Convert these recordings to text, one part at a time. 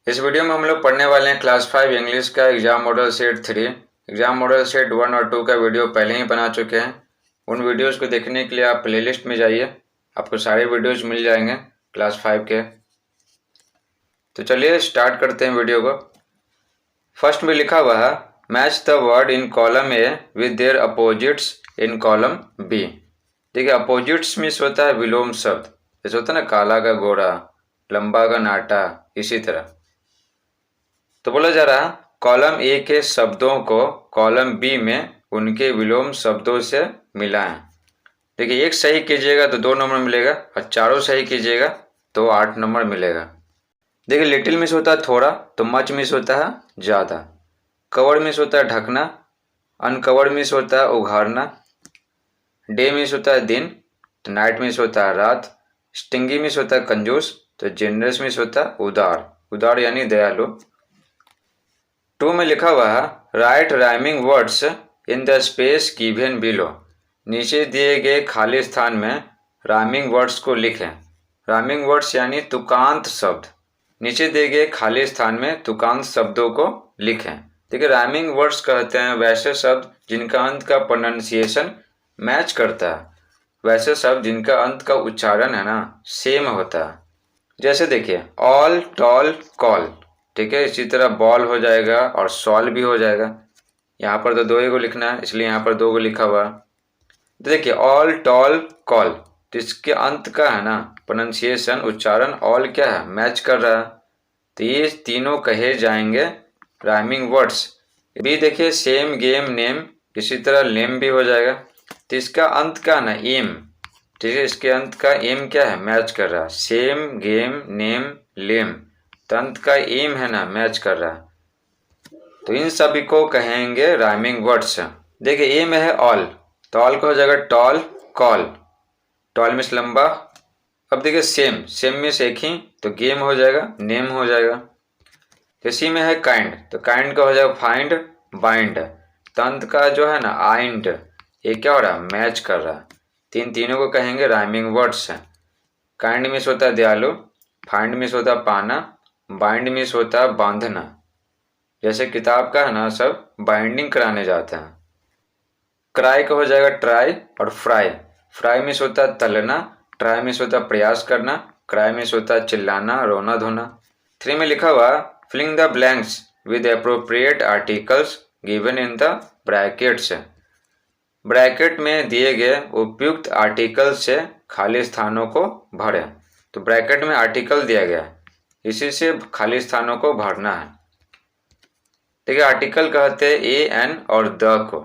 इस वीडियो में हम लोग पढ़ने वाले हैं क्लास 5 इंग्लिश का exam model set 3। Exam model set 1 और 2 का वीडियो पहले ही बना चुके हैं। उन वीडियोस को देखने के लिए आप प्लेलिस्ट में जाइए, आपको सारे वीडियोस मिल जाएंगे क्लास 5 के। तो चलिए स्टार्ट करते हैं वीडियो को। फर्स्ट में लिखा हुआ है match the word in column A with their opposites in column B. देखिए अपोजिट्स मीन्स होता है विलोम शब्द, जैसे होता है ना काला का गोरा, लंबा का नाटा, इसी तरह। तो बोला जा रहा है कॉलम ए के शब्दों को कॉलम बी में उनके विलोम शब्दों से मिलाएं। देखिए एक सही कीजिएगा तो 2 नंबर मिलेगा और चारों सही कीजिएगा तो 8 नंबर मिलेगा। देखिए लिटिल मिस होता है थोड़ा, तो मच मिस होता है ज़्यादा। कवर मिस होता है ढकना, अनकवर मिस होता है उघाड़ना। डे मिस होता है दिन, तो नाइट मिस होता है रात। स्टिंगी मिस होता है कंजूस, तो जेनरस मिस होता है उदार, उदार यानी दयालु। 2 में लिखा हुआ है right rhyming words in the space given below. नीचे दिए गए खाली स्थान में राइमिंग वर्ड्स को लिखें। राइमिंग वर्ड्स यानी तुकांत शब्द। नीचे दिए गए खाली स्थान में तुकांत शब्दों को लिखें। देखिए राइमिंग वर्ड्स कहते हैं वैसे शब्द जिनका अंत का प्रोनाउंसिएशन मैच करता है, वैसे शब्द जिनका अंत का उच्चारण है ना सेम होता है। जैसे देखिए ऑल, टॉल, कॉल, ठीक है। इसी तरह बॉल हो जाएगा और सॉल भी हो जाएगा। यहाँ पर तो 2 ही को लिखना है, इसलिए यहाँ पर 2 को लिखा हुआ है। तो देखिए ऑल, टॉल, कॉल, तो इसके अंत का है ना प्रोनाउंसिएशन उच्चारण ऑल क्या है मैच कर रहा है, तो ये तीनों कहे जाएंगे राइमिंग वर्ड्स। भी देखिए सेम, गेम, नेम, इसी तरह लेम भी हो जाएगा। तो इसका अंत का ना एम, ठीक है, इसके अंत का एम क्या है मैच कर रहा है। सेम, गेम, नेम, लेम, अंत का एम है ना मैच कर रहा है, तो इन सभी को कहेंगे राइमिंग वर्ड्स। देखिए ए में है ऑल, तो ऑल का हो जाएगा टॉल, कॉल, टॉल मीन्स लंबा। अब देखिए सेम, सेम मीन्स एक ही, तो गेम हो जाएगा, नेम हो जाएगा। इसी में है काइंड, तो काइंड का हो जाएगा फाइंड, बाइंड, तो अंत का जो है ना आइंड, ये क्या हो रहा है मैच कर रहा है। तीनों को कहेंगे राइमिंग वर्ड्स। काइंड मीन्स होता है दयालु, फाइंड मीन्स होता है पाना, बाइंड मीन्स होता है बांधना, जैसे किताब का है ना सब बाइंडिंग कराने जाते हैं। क्राई का हो जाएगा ट्राई और फ्राई। फ्राई मीन्स होता है तलना, ट्राई मीन्स होता है प्रयास करना, क्राई मीन्स होता है चिल्लाना, रोना धोना। 3 में लिखा हुआ filling the blanks with appropriate articles given in the brackets. Bracket में दिए गए उपयुक्त आर्टिकल से खाली स्थानों को भरें। तो ब्रैकेट में आर्टिकल दिया गया है, इसी से खाली स्थानों को भरना है। देखिए आर्टिकल कहते हैं ए, एन और द को।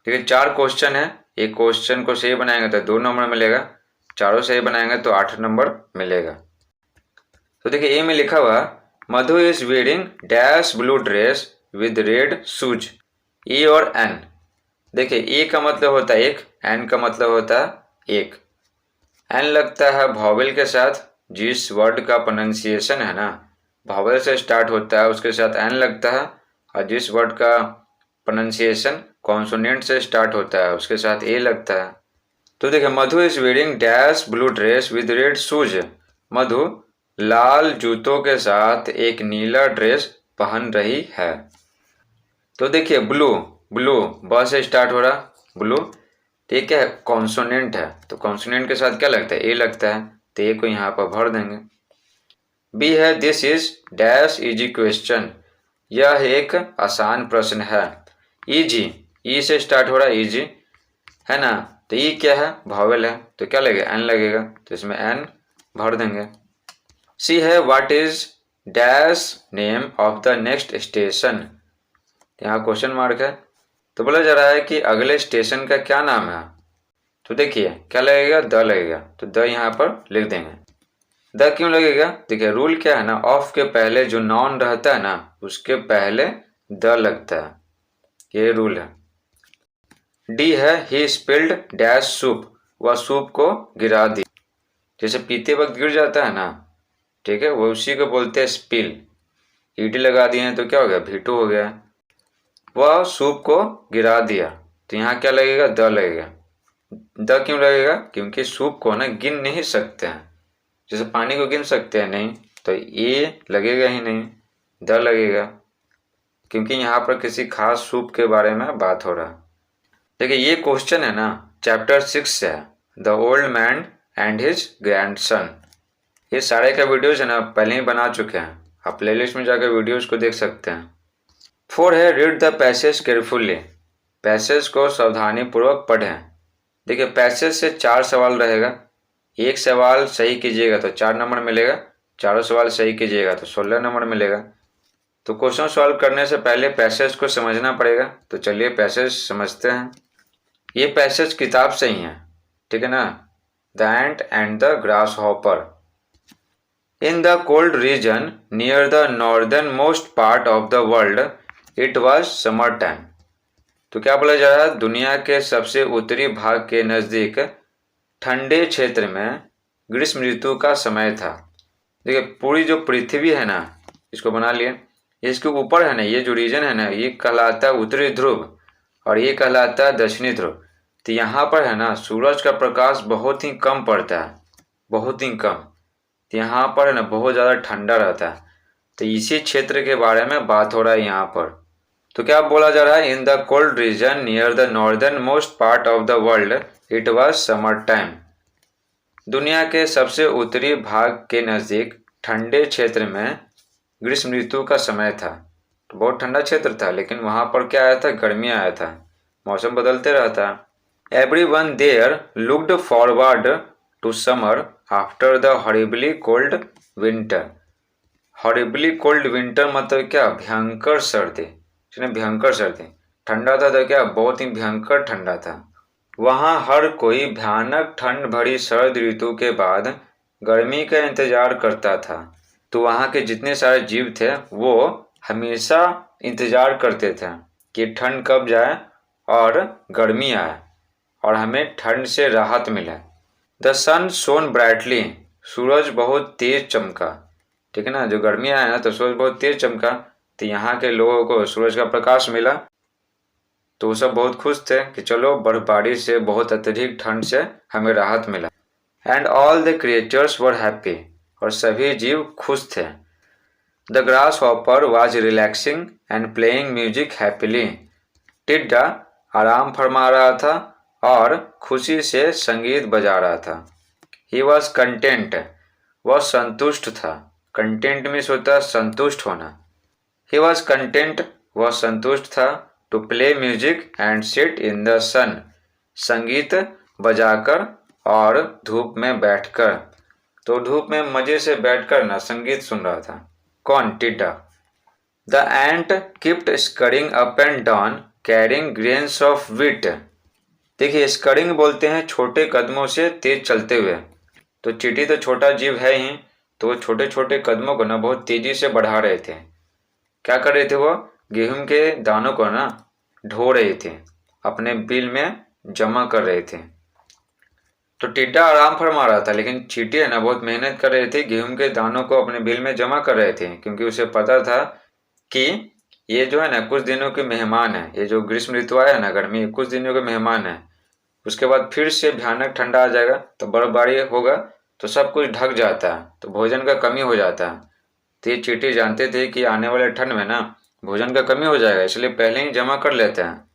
देखिए 4 क्वेश्चन है, एक क्वेश्चन को सही बनाएंगे तो 2 नंबर मिलेगा, चारों सही बनाएंगे तो 8 नंबर मिलेगा। तो देखिए ए में लिखा हुआ Madhu is wearing dash blue dress with red shoes. E और एन, देखिए ए का मतलब होता है एक, एन का मतलब होता है एक। एन लगता है वॉवेल के साथ, जिस वर्ड का प्रोनाउंसिएशन है ना वॉवेल से स्टार्ट होता है उसके साथ एन लगता है, और जिस वर्ड का प्रोनाउंसिएशन कॉन्सोनेंट से स्टार्ट होता है उसके साथ ए लगता है। तो देखिए Madhu is wearing dash blue dress with red shoes. Madhu लाल जूतों के साथ एक नीला ड्रेस पहन रही है। तो देखिए ब्लू, ब्लू ब से स्टार्ट हो रहा, ब्लू, ठीक है, कॉन्सोनेंट है, तो कॉन्सोनेंट के साथ क्या लगता है ए लगता है, तो ए को यहाँ पर भर देंगे। बी है this is dash easy question, यह एक आसान प्रश्न है। इजी, ई से स्टार्ट हो रहा है इजी, है ना, तो ई क्या है वॉवेल है, तो क्या लगेगा एन लगेगा, तो इसमें एन भर देंगे। सी है what is dash name of the next station, यहाँ क्वेश्चन मार्क है, तो बोला जा रहा है कि अगले स्टेशन का क्या नाम है। तो देखिए क्या लगेगा द लगेगा, तो द यहाँ पर लिख देंगे। द क्यों लगेगा, देखिए रूल क्या है ना ऑफ के पहले जो नॉन रहता है ना उसके पहले द लगता है, ये रूल है। डी है ही स्पिल्ड डैश सूप, वह सूप को गिरा दी, जैसे पीते वक्त गिर जाता है ना, ठीक है, वो उसी को बोलते हैं स्पिल। ईडी लगा दिए हैं तो क्या हो गया भीटू हो गया। वह सूप को गिरा दिया, तो यहाँ क्या लगेगा द लगेगा। द क्यों लगेगा, क्योंकि सूप को ना गिन नहीं सकते हैं, जैसे पानी को गिन सकते हैं नहीं, तो ए लगेगा ही नहीं, द लगेगा, क्योंकि यहाँ पर किसी खास सूप के बारे में बात हो रहा है। देखिए ये क्वेश्चन है ना चैप्टर 6 से है, the old man and his grandson. ये सारे का वीडियोज है ना पहले ही बना चुके हैं, आप प्लेलिस्ट में जाकर वीडियोज को देख सकते हैं। 4 है read the passage carefully, passage को सावधानी पूर्वक पढ़ें। देखिए पैसेज से 4 सवाल रहेगा, एक सवाल सही कीजिएगा तो 4 नंबर मिलेगा, चारों सवाल सही कीजिएगा तो 16 नंबर मिलेगा। तो क्वेश्चन सॉल्व करने से पहले पैसेज को समझना पड़ेगा, तो चलिए पैसेज समझते हैं। ये पैसेज किताब से ही है, ठीक है ना। The ant and the grass hopper. In the cold region near the northern most part of the world it was summer time. तो क्या बोला जा रहा है, दुनिया के सबसे उत्तरी भाग के नज़दीक ठंडे क्षेत्र में ग्रीष्म ऋतु का समय था। देखिए पूरी जो पृथ्वी है ना, इसको बना लिए, इसके ऊपर है ना ये जो रीजन है ना, ये कहलाता है उत्तरी ध्रुव और ये कहलाता है दक्षिणी ध्रुव। तो यहाँ पर है ना सूरज का प्रकाश बहुत ही कम पड़ता है, बहुत ही कम। तो यहाँ पर है ना बहुत ज़्यादा ठंडा रहता है, तो इसी क्षेत्र के बारे में बात हो रहा है यहाँ पर। तो क्या बोला जा रहा है, in the cold region near the northern most part of the world it was summer time. दुनिया के सबसे उत्तरी भाग के नज़दीक ठंडे क्षेत्र में ग्रीष्म ऋतु का समय था। तो बहुत ठंडा क्षेत्र था, लेकिन वहाँ पर क्या आया था, गर्मी आया था, मौसम बदलते रहता। Everyone there looked forward to summer after the horribly cold winter. Horribly cold winter मतलब क्या, भयंकर सर्दी, भयंकर सर्दी। ठंडा था तो क्या, बहुत ही भयंकर ठंडा था। वहाँ हर कोई भयानक ठंड भरी शरद ऋतु के बाद गर्मी का इंतजार करता था। तो वहाँ के जितने सारे जीव थे वो हमेशा इंतजार करते थे कि ठंड कब जाए और गर्मी आए और हमें ठंड से राहत मिले। द सन शोन ब्राइटली, सूरज बहुत तेज चमका, ठीक है ना। जो गर्मी आया ना तो सूरज बहुत तेज चमका, तो यहाँ के लोगों को सूरज का प्रकाश मिला, तो वो सब बहुत खुश थे कि चलो बर्फबारी से, बहुत अत्यधिक ठंड से हमें राहत मिला। And all the creatures were happy, और सभी जीव खुश थे। The grass hopper was relaxing and playing music happily. टिड्डा आराम फरमा रहा था और खुशी से संगीत बजा रहा था। ही वॉज कंटेंट, वह संतुष्ट था। कंटेंट मीन्स होता है संतुष्ट होना। ही वॉज कंटेंट, वह संतुष्ट था। To play music and sit in the sun, संगीत बजाकर और धूप में बैठकर। तो धूप में मजे से बैठकर ना संगीत सुन रहा था। कौन, टिड्डा। The ant kept स्करिंग up and down carrying grains of wheat. देखिए स्करिंग बोलते हैं छोटे कदमों से तेज चलते हुए। तो चींटी तो छोटा जीव है ही, तो वो छोटे छोटे कदमों को ना बहुत तेजी से बढ़ा रहे थे। क्या कर रहे थे, वो गेहूं के दानों को ना ढो रहे थे, अपने बिल में जमा कर रहे थे। तो टिड्डा आराम फरमा रहा था, लेकिन चींटी है ना बहुत मेहनत कर रहे थे, गेहूं के दानों को अपने बिल में जमा कर रहे थे, क्योंकि उसे पता था कि ये जो है ना कुछ दिनों के मेहमान है। ये जो ग्रीष्म ऋतु आया है ना, गर्मी, कुछ दिनों के मेहमान है। उसके बाद फिर से भयानक ठंडा आ जाएगा, तो बर्फबारी होगा, तो सब कुछ ढक जाता है, तो भोजन का कमी हो जाता है। तो ये चींटी जानते थे कि आने वाले ठंड में ना भोजन का कमी हो जाएगा, इसलिए पहले ही जमा कर लेते हैं।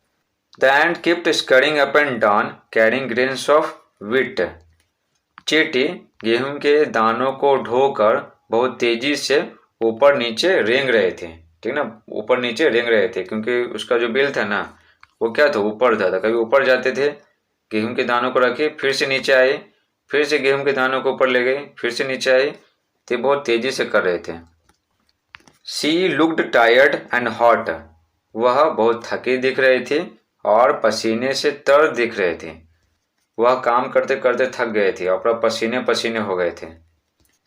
The ant kept स्करिंग up and down carrying grains of wheat. चींटी गेहूं के दानों को ढोकर बहुत तेजी से ऊपर नीचे रेंग रहे थे, ठीक ना, ऊपर नीचे रेंग रहे थे, क्योंकि उसका जो बिल था ना वो क्या था, ऊपर था। कभी ऊपर जाते थे, गेहूं के दानों को रखे, फिर से नीचे आए, फिर से गेहूं के दानों को ऊपर ले गए, फिर से नीचे आए, तो बहुत तेजी से कर रहे थे। She looked tired and hot, वह बहुत थकी दिख रही थी और पसीने से तर दिख रहे थे। वह काम करते करते थक गए थे और पसीने पसीने हो गए थे।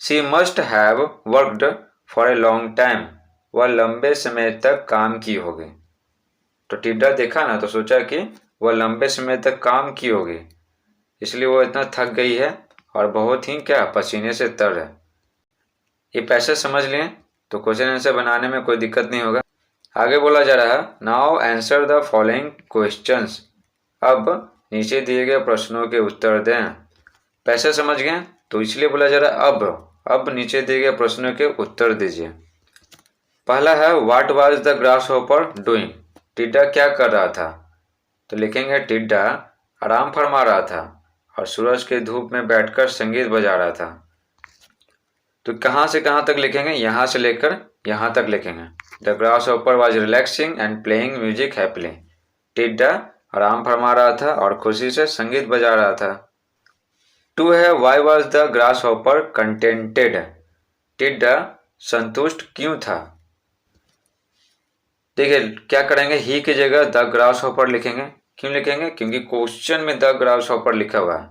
She must have worked for a long time, वह लंबे समय तक काम की होगी। तो टिड्डा देखा ना तो सोचा कि वह लंबे समय तक काम की होगी, इसलिए वो इतना थक गई है और बहुत ही क्या पसीने से तर है। ये पैसे समझ लें तो क्वेश्चन आंसर बनाने में कोई दिक्कत नहीं होगा। आगे बोला जा रहा है, now answer the following questions. अब नीचे दिए गए प्रश्नों के उत्तर दें। पैसे समझ गए तो इसलिए बोला जा रहा है अब, अब नीचे दिए गए प्रश्नों के उत्तर दीजिए। पहला है what was the grasshopper doing, टिड्डा क्या कर रहा था। तो लिखेंगे टिड्डा आराम फरमा रहा था और सूरज की धूप में बैठकर संगीत बजा रहा था। तो कहाँ से कहाँ तक लिखेंगे, यहाँ से लेकर यहाँ तक लिखेंगे। The grasshopper was relaxing and playing music happily, टिड्डा आराम फरमा रहा था और खुशी से संगीत बजा रहा था। 2 है why was the grasshopper contented, टिड्डा संतुष्ट क्यों था। देखिए क्या करेंगे, ही की जगह द ग्रासहॉपर लिखेंगे। क्यों लिखेंगे, क्योंकि क्वेश्चन में द ग्रासहॉपर लिखा हुआ है,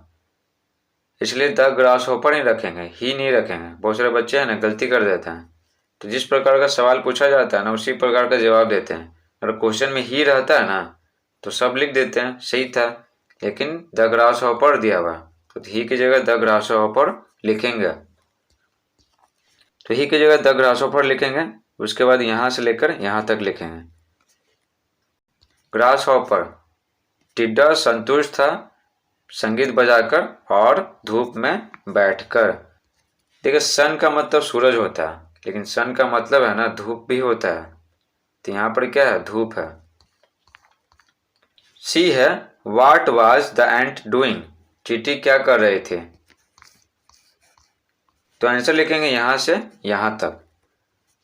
इसलिए द ग्रासहॉपर ही रखेंगे, ही नहीं रखेंगे। बहुत सारे बच्चे हैं ना गलती कर देते हैं, तो जिस प्रकार का सवाल पूछा जाता है ना उसी प्रकार का जवाब देते हैं। अगर क्वेश्चन में ही रहता है ना तो सब लिख देते हैं, सही था, लेकिन द ग्रासहॉपर दिया हुआ, तो ही की जगह द ग्रासहॉपर लिखेंगे। तो ही की जगह द ग्रासहॉपर लिखेंगे, उसके बाद यहाँ से लेकर यहाँ तक लिखेंगे। ग्रासहॉपर, टिड्डा संतुष्ट था संगीत बजाकर और धूप में बैठकर। देखिए सन का मतलब सूरज होता है, लेकिन सन का मतलब है ना धूप भी होता है, तो यहाँ पर क्या है, धूप है। सी है what was the ant doing, चींटी क्या कर रहे थे। तो आंसर लिखेंगे यहाँ से यहाँ तक।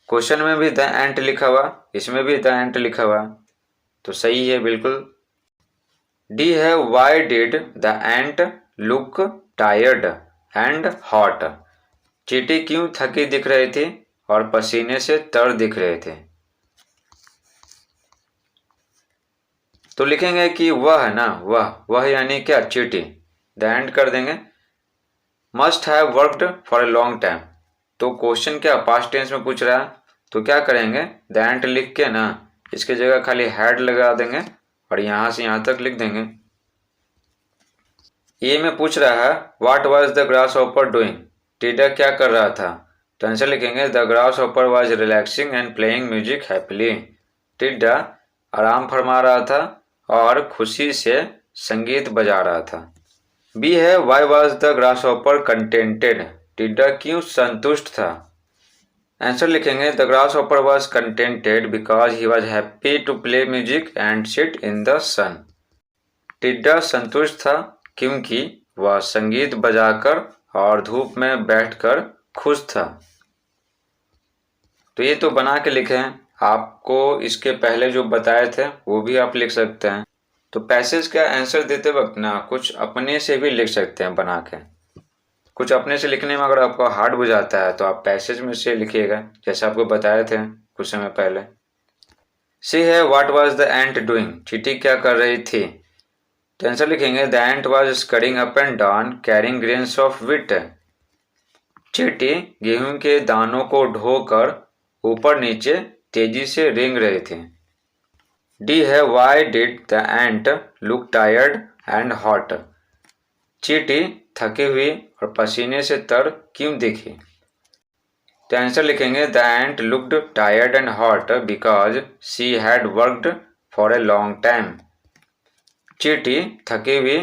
क्वेश्चन में भी द एंट लिखा हुआ, इसमें भी द एंट लिखा हुआ, तो सही है बिल्कुल। डी है why did the ant look tired and hot, चींटी क्यों थकी दिख रही थी और पसीने से तर दिख रहे थे। तो लिखेंगे कि वह है ना, वह यानी क्या, चींटी, द एंड कर देंगे। Must have worked for a long time, तो क्वेश्चन क्या पास्ट टेंस में पूछ रहा है, तो क्या करेंगे, द एंट लिख के ना इसके जगह खाली हैड लगा देंगे और यहाँ से यहाँ तक लिख देंगे। ये में पूछ रहा है what was the grasshopper doing, टिड्डा क्या कर रहा था। तो आंसर लिखेंगे the grasshopper was relaxing and playing music happily, टिड्डा आराम फरमा रहा था और खुशी से संगीत बजा रहा था। बी है why was the grasshopper contented, टिड्डा क्यों संतुष्ट था। आंसर लिखेंगे the grasshopper was contented because he was happy to play music and sit in the sun, टिड्डा संतुष्ट था क्योंकि वह संगीत बजाकर और धूप में बैठकर खुश था। तो ये तो बना के लिखे हैं, आपको इसके पहले जो बताए थे वो भी आप लिख सकते हैं। तो पैसेज का आंसर देते वक्त ना कुछ अपने से भी लिख सकते हैं बना के। कुछ अपने से लिखने में अगर आपको हार्ड बुझाता है तो आप पैसेज में से लिखिएगा, जैसे आपको बताए थे कुछ समय पहले। सी है what was the ant doing, चींटी क्या कर रही थी। तो आंसर लिखेंगे the ant was scudding up and down carrying grains of wheat, चींटी गेहूं के दानों को ढोकर ऊपर नीचे तेजी से रेंग रहे थे। डी है why did the ant look tired and hot, चींटी थकी हुई और पसीने से तर क्यों दिखी। तो आंसर लिखेंगे the ant looked tired and hot because she had worked for a long time, चींटी थकी हुई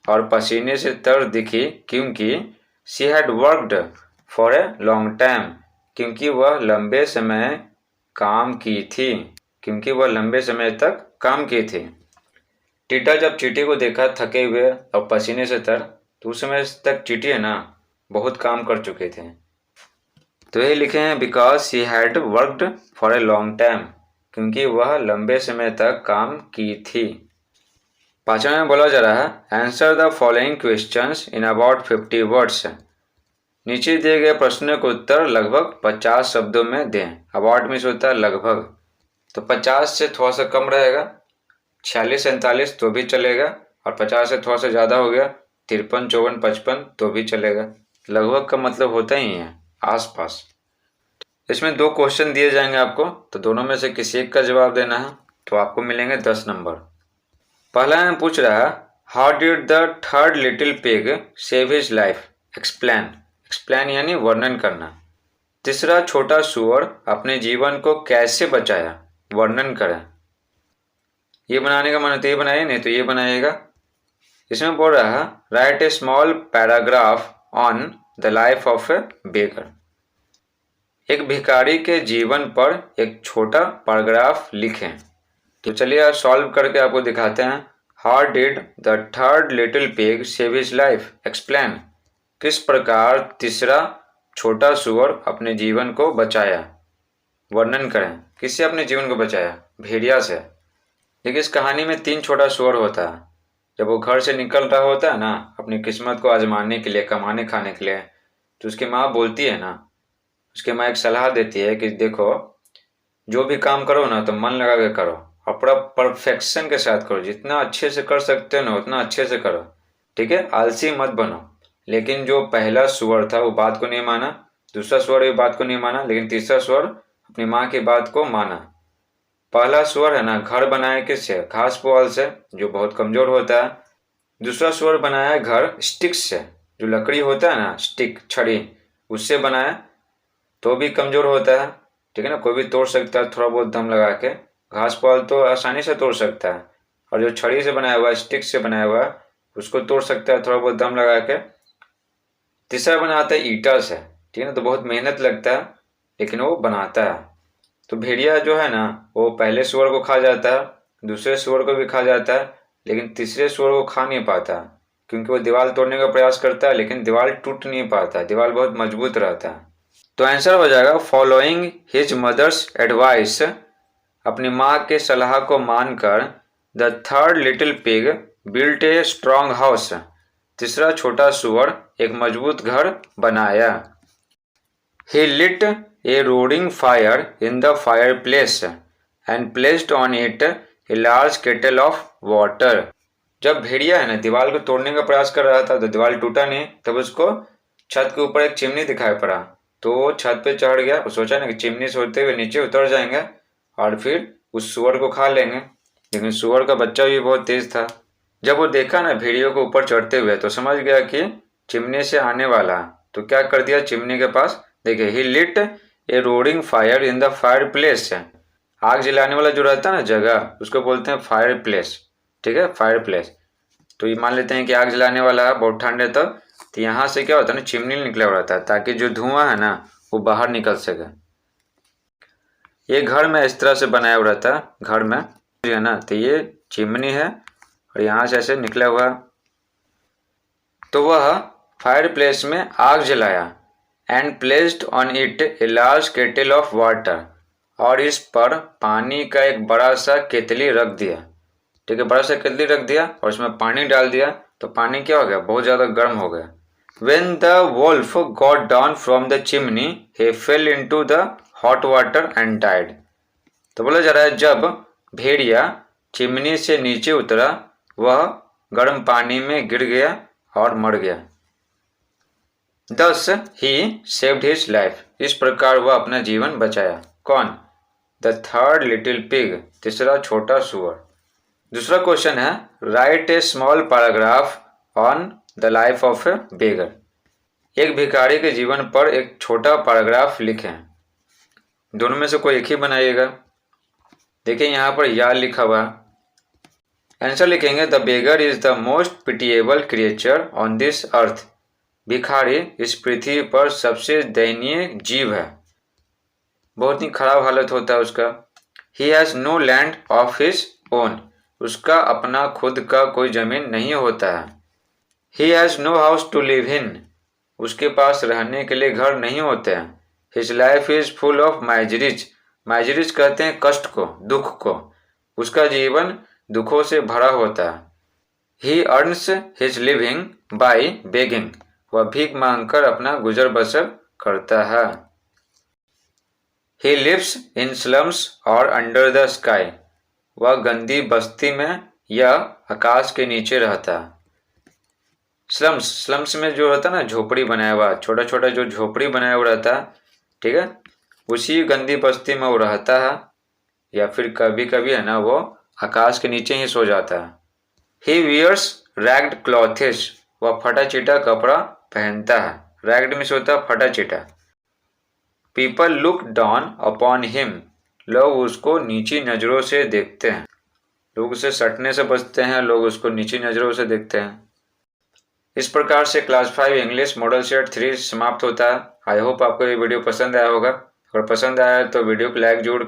और पसीने से तर दिखी क्योंकि she had worked for a long time, क्योंकि वह लंबे समय काम की थी, क्योंकि वह लंबे समय तक काम की थी। टिड्डा जब चींटी को देखा थके हुए और पसीने से तर, तो उस समय तक चींटी है ना बहुत काम कर चुके थे। तो ये लिखे हैं because she had worked for a long time, क्योंकि वह लंबे समय तक काम की थी। पांचवा में बोला जा रहा है answer the following questions in about 50 words, नीचे दिए गए प्रश्नों के उत्तर लगभग 50 शब्दों में दें। अबाउट मीन्स होता है लगभग, तो 50 से थोड़ा सा कम रहेगा, 46-47 तो भी चलेगा, और 50 से थोड़ा सा ज़्यादा हो गया 53-54-55 तो भी चलेगा। लगभग का मतलब होता ही है आसपास। इसमें 2 क्वेश्चन दिए जाएंगे आपको, तो दोनों में से किसी एक का जवाब देना है, तो आपको मिलेंगे 10 नंबर। पहला में पूछ रहा है how did the third little pig save his life, explain, explain यानी वर्णन करना। तीसरा छोटा सुअर अपने जीवन को कैसे बचाया, वर्णन करें। ये बनाने का मन तो ये बनाइए, नहीं तो ये बनाइएगा। इसमें बोल रहा है write a small paragraph on the life of a beggar. एक भिखारी के जीवन पर एक छोटा पैराग्राफ लिखें। तो चलिए आज सॉल्व करके आपको दिखाते हैं। How did the third little pig save his life, explain. किस प्रकार तीसरा छोटा सुअर अपने जीवन को बचाया, वर्णन करें। किससे अपने जीवन को बचाया? भेड़िया से। देखिए इस कहानी में 3 छोटा सुअर होता है। जब वो घर से निकल रहा होता है ना अपनी किस्मत को आजमाने के लिए, कमाने खाने के लिए, तो उसकी माँ बोलती है ना, उसकी माँ एक सलाह देती है कि देखो जो भी काम करो ना तो मन लगा के करो और पूरा परफेक्शन के साथ करो, जितना अच्छे से कर सकते हो ना उतना अच्छे से करो, ठीक है, आलसी मत बनो। लेकिन जो पहला सुअर था वो बात को नहीं माना, दूसरा सुअर भी बात को नहीं माना, लेकिन तीसरा सुअर अपनी माँ की बात को माना। पहला सुअर है ना घर बनाया किससे? घास पुआल से, जो बहुत कमजोर होता है। दूसरा सुअर बनाया घर स्टिक्स से, जो लकड़ी होता है ना, स्टिक, छड़ी, उससे बनाया, तो भी कमजोर होता है, ठीक है ना, कोई भी तोड़ सकता है थोड़ा बहुत दम लगा के। घास पुआल तो आसानी से तोड़ सकता है, और जो छड़ी से बनाया हुआ है, स्टिक से बनाया हुआ है, उसको तोड़ सकता है थोड़ा बहुत दम लगा के। तीसरा बनाता है ईटा से, ठीक है ना, तो बहुत मेहनत लगता है लेकिन वो बनाता है। तो भेड़िया जो है ना वो पहले सुअर को खा जाता है, दूसरे सुअर को भी खा जाता है, लेकिन तीसरे सुअर को खा नहीं पाता, क्योंकि वो दीवार तोड़ने का प्रयास करता है लेकिन दीवार टूट नहीं पाता, दीवार बहुत मजबूत रहता है। तो आंसर हो जाएगा फॉलोइंग हिज मदर्स एडवाइस, अपनी माँ के सलाह को मानकर the third little pig built a strong house, तीसरा छोटा सुअर एक मजबूत घर बनाया। He lit a roaring fire in the fireplace and placed on it a large kettle of water. जब भेड़िया है ना दीवार को तोड़ने का प्रयास कर रहा था तो दीवार टूटा नहीं, तब उसको छत के ऊपर एक चिमनी दिखाई पड़ा, तो वो छत पे चढ़ गया। वो सोचा ना कि चिमनी से होते हुए नीचे उतर जाएंगे और फिर उस सुअर को खा लेंगे, लेकिन सुअर का बच्चा भी बहुत तेज था। जब वो देखा ना भेड़ियों को ऊपर चढ़ते हुए तो समझ गया कि चिमनी से आने वाला, तो क्या कर दिया, चिमनी के पास, देखिए, he lit a roaring fire in the fire place, आग जलाने वाला जो रहता है ना जगह, उसको बोलते हैं फायर प्लेस, ठीक है, फायर प्लेस। तो ये मान लेते हैं कि आग जलाने वाला है, बहुत ठंड है, तो यहाँ से क्या होता है ना, चिमनी निकला हुआ रहता है ताकि जो धुआं है ना वो बाहर निकल सके। ये घर में इस तरह से बनाया हुआ रहता है, घर में है ना, तो ये चिमनी है और यहाँ से ऐसे निकला हुआ, तो वह फायर प्लेस में आग जलाया and placed on it a large kettle of water, और इस पर पानी का एक बड़ा सा केतली रख दिया, ठीक है, बड़ा सा केतली रख दिया और उसमें पानी डाल दिया, तो पानी क्या हो गया, बहुत ज़्यादा गर्म हो गया। When the wolf got down from the chimney, he fell into the hot water and died. तो बोला जा रहा है जब भेड़िया चिमनी से नीचे उतरा वह गर्म पानी में गिर गया और मर गया। Thus he saved his life. इस प्रकार वह अपना जीवन बचाया। कौन? The third little pig, तीसरा छोटा सुअर। दूसरा क्वेश्चन है write a small paragraph on the life of a beggar. एक भिखारी के जीवन पर एक छोटा पैराग्राफ लिखें। दोनों में से कोई एक ही बनाइएगा। देखिए यहाँ पर या लिखा हुआ, आंसर लिखेंगे the beggar is the most pitiable creature on this earth. भिखारी इस पृथ्वी पर सबसे दयनीय जीव है, बहुत ही खराब हालत होता है उसका। He has no land of his own, उसका अपना खुद का कोई जमीन नहीं होता है। He has no house to live in, उसके पास रहने के लिए घर नहीं होते हैं। His life is full of miseries, miseries कहते हैं कष्ट को, दुख को, उसका जीवन दुखों से भरा होता है। ही earns his living by begging, वह भीख मांगकर अपना गुजर बसर करता है। ही लिव्स इन स्लम्स और अंडर द स्काई, वह गंदी बस्ती में या आकाश के नीचे रहता है। स्लम्स, स्लम्स में जो रहता है ना झोपड़ी बनाया हुआ, छोटा छोटा जो झोपड़ी बनाया हुआ रहता है, ठीक है, उसी गंदी बस्ती में वो रहता है, या फिर कभी कभी है ना वो आकाश के नीचे ही सो जाता है। ही वियर्स रैग्ड क्लॉथेस, वह फटा चिटा कपड़ा पहनता है। रैग्ड में से होता है फटा चिटा। People look down upon him, लोग उसको नीची नज़रों से देखते हैं, लोग उसे सटने से बचते हैं, लोग उसको नीची नज़रों से देखते हैं। इस प्रकार से क्लास 5 इंग्लिश मॉडल सेट 3 समाप्त होता है। आई होप आपको ये वीडियो पसंद आया होगा। अगर पसंद आया तो वीडियो को लाइक जरूर